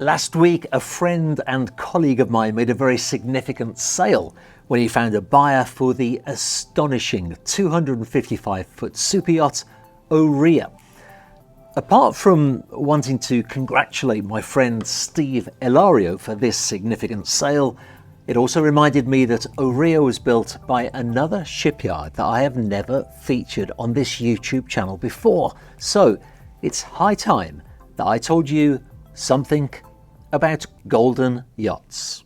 Last week, a friend and colleague of mine made a very significant sale when he found a buyer for the astonishing 255-foot superyacht Orea. Apart from wanting to congratulate my friend Steve Elario for this significant sale, it also reminded me that Orea was built by another shipyard that I have never featured on this YouTube channel before. So it's high time that I told you something about Golden Yachts.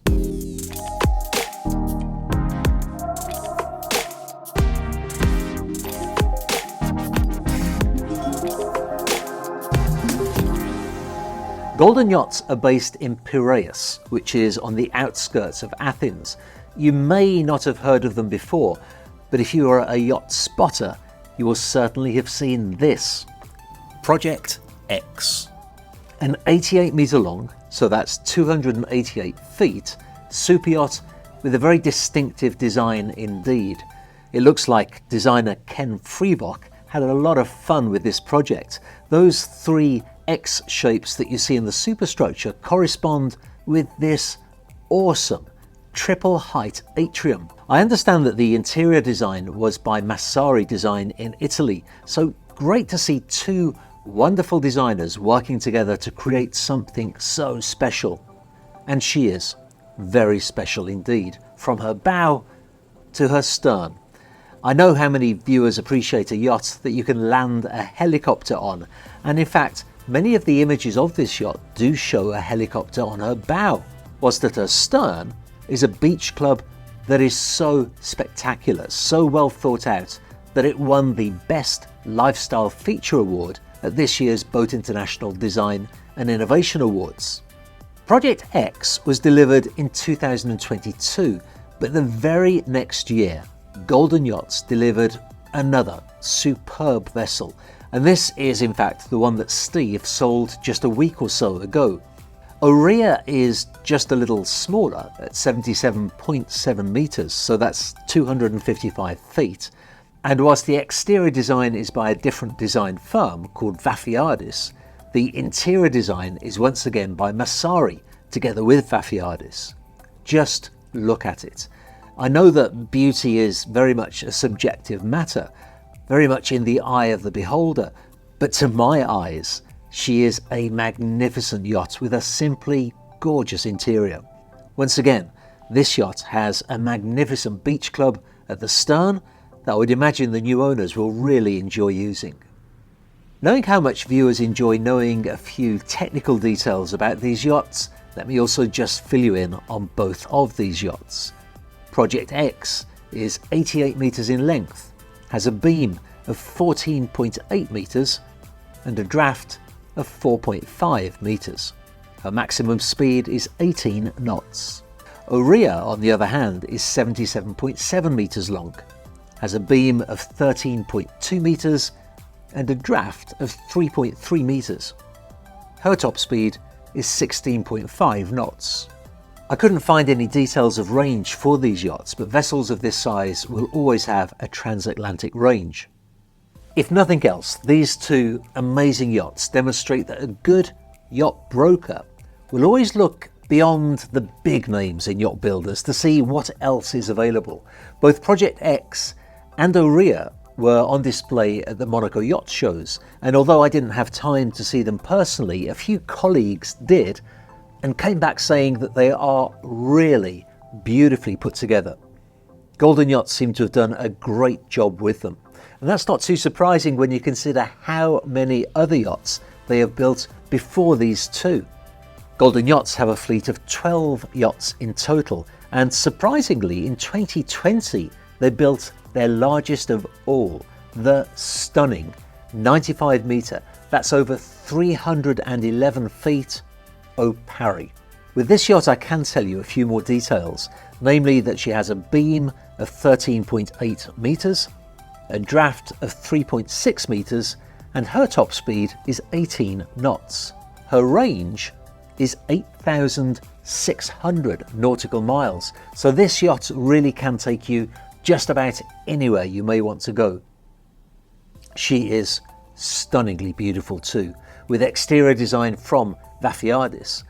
Golden Yachts are based in Piraeus, which is on the outskirts of Athens. You may not have heard of them before, but if you are a yacht spotter, you will certainly have seen this. Project X. An 88-metre long, so that's 288 feet, superyacht with a very distinctive design indeed. It looks like designer Ken Freebach had a lot of fun with this project. Those three X shapes that you see in the superstructure correspond with this awesome triple height atrium. I understand that the interior design was by Massari Design in Italy, so great to see two wonderful designers working together to create something so special. And she is very special indeed, from her bow to her stern. I know how many viewers appreciate a yacht that you can land a helicopter on, and in fact many of the images of this yacht do show a helicopter on her bow, whilst at her stern is a beach club that is so spectacular, so well thought out, that it won the Best Lifestyle Feature Award at this year's Boat International Design and Innovation Awards. Project X was delivered in 2022, but the very next year, Golden Yachts delivered another superb vessel, and this is in fact the one that Steve sold just a week or so ago. Orea is just a little smaller at 77.7 metres, so that's 255 feet. And whilst the exterior design is by a different design firm called Vafiadis, the interior design is once again by Massari together with Vafiadis. Just look at it. I know that beauty is very much a subjective matter, very much in the eye of the beholder, but to my eyes, she is a magnificent yacht with a simply gorgeous interior. Once again, this yacht has a magnificent beach club at the stern that I would imagine the new owners will really enjoy using. Knowing how much viewers enjoy knowing a few technical details about these yachts, let me also just fill you in on both of these yachts. Project X is 88 metres in length, has a beam of 14.8 metres and a draft of 4.5 metres. Her maximum speed is 18 knots. Orea, on the other hand, is 77.7 metres long, has a beam of 13.2 metres and a draft of 3.3 metres. Her top speed is 16.5 knots. I couldn't find any details of range for these yachts, but vessels of this size will always have a transatlantic range. If nothing else, these two amazing yachts demonstrate that a good yacht broker will always look beyond the big names in yacht builders to see what else is available. Both Project X and Orea were on display at the Monaco yacht shows, and although I didn't have time to see them personally, a few colleagues did and came back saying that they are really beautifully put together. Golden Yachts seem to have done a great job with them, and that's not too surprising when you consider how many other yachts they have built before these two. Golden Yachts have a fleet of 12 yachts in total, and surprisingly in 2020 they built their largest of all, the stunning 95 metre, that's over 311 feet, Opari. With this yacht I can tell you a few more details, namely that she has a beam of 13.8 metres, a draft of 3.6 metres, and her top speed is 18 knots. Her range is 8,600 nautical miles, so this yacht really can take you just about anywhere you may want to go. She is stunningly beautiful too, with exterior design from Vafiadis.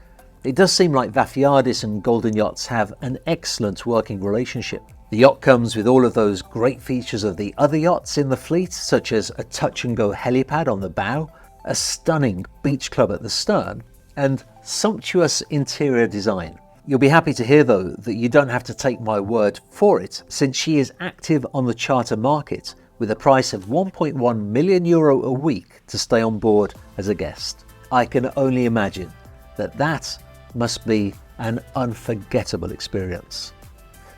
It does seem like Vafiadis and Golden Yachts have an excellent working relationship. The yacht comes with all of those great features of the other yachts in the fleet, such as a touch-and-go helipad on the bow, a stunning beach club at the stern, and sumptuous interior design. You'll be happy to hear, though, that you don't have to take my word for it, since she is active on the charter market with a price of €1.1 million a week to stay on board as a guest. I can only imagine that that must be an unforgettable experience.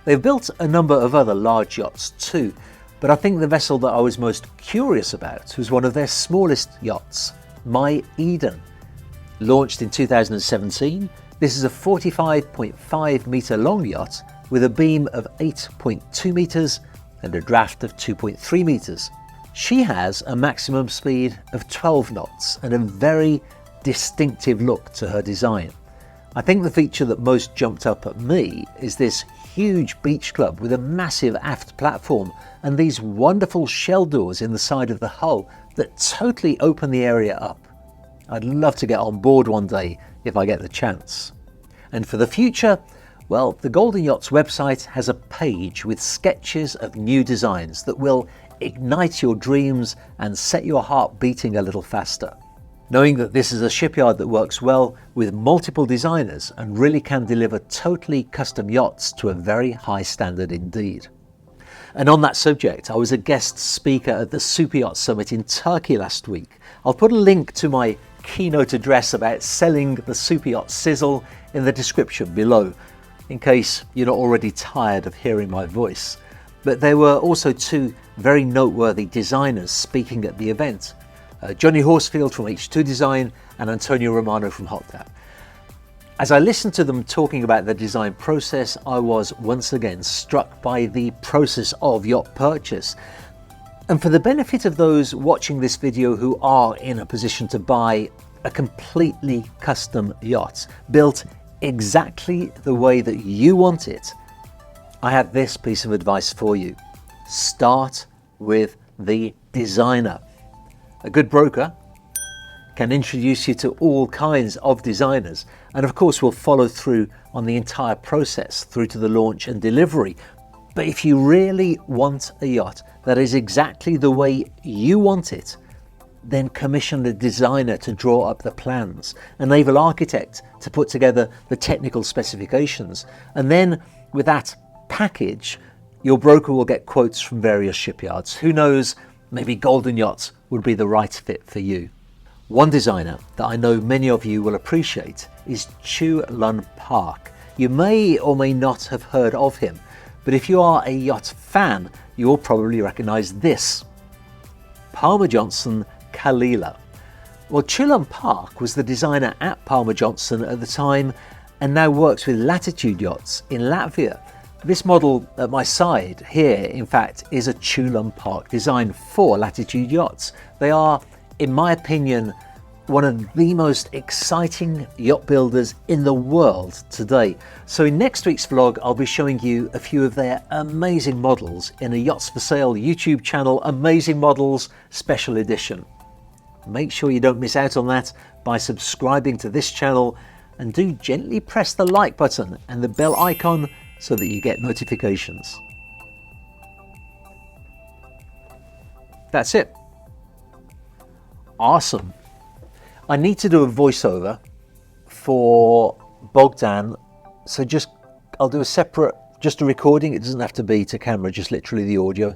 They've built a number of other large yachts too, but I think the vessel that I was most curious about was one of their smallest yachts, My Eden. Launched in 2017, this is a 45.5 metre long yacht with a beam of 8.2 metres and a draft of 2.3 metres. She has a maximum speed of 12 knots and a very distinctive look to her design. I think the feature that most jumped up at me is this huge beach club with a massive aft platform and these wonderful shell doors in the side of the hull that totally open the area up. I'd love to get on board one day if I get the chance. And for the future, well, the Golden Yachts website has a page with sketches of new designs that will ignite your dreams and set your heart beating a little faster. Knowing that this is a shipyard that works well with multiple designers and really can deliver totally custom yachts to a very high standard indeed. And on that subject, I was a guest speaker at the Superyacht Summit in Turkey last week. I'll put a link to my keynote address about selling the Superyacht Sizzle in the description below, in case you're not already tired of hearing my voice. But there were also two very noteworthy designers speaking at the event. Johnny Horsfield from H2 Design and Antonio Romano from Hot Tap. As I listened to them talking about the design process, I was once again struck by the process of yacht purchase. And for the benefit of those watching this video who are in a position to buy a completely custom yacht, built exactly the way that you want it, I have this piece of advice for you. Start with the designer. A good broker can introduce you to all kinds of designers and of course will follow through on the entire process through to the launch and delivery. But if you really want a yacht that is exactly the way you want it, then commission a designer to draw up the plans, a naval architect to put together the technical specifications, and then with that package, your broker will get quotes from various shipyards. Who knows, maybe Golden Yacht would be the right fit for you. One designer that I know many of you will appreciate is Chu Lun Park. You may or may not have heard of him, but if you are a yacht fan, you will probably recognize this. Palmer Johnson Kalila. Well, Chu Lun Park was the designer at Palmer Johnson at the time and now works with Latitude Yachts in Latvia. This model at my side here, in fact, is a Chu Lun Park designed for Latitude Yachts. They are, in my opinion, one of the most exciting yacht builders in the world today. So in next week's vlog, I'll be showing you a few of their amazing models in a Yachts for Sale YouTube channel, Amazing Models Special Edition. Make sure you don't miss out on that by subscribing to this channel, and do gently press the like button and the bell icon so that you get notifications. That's it. Awesome. I need to do a voiceover for Bogdan, so I'll do a separate, just a recording. It doesn't have to be to camera, just literally the audio.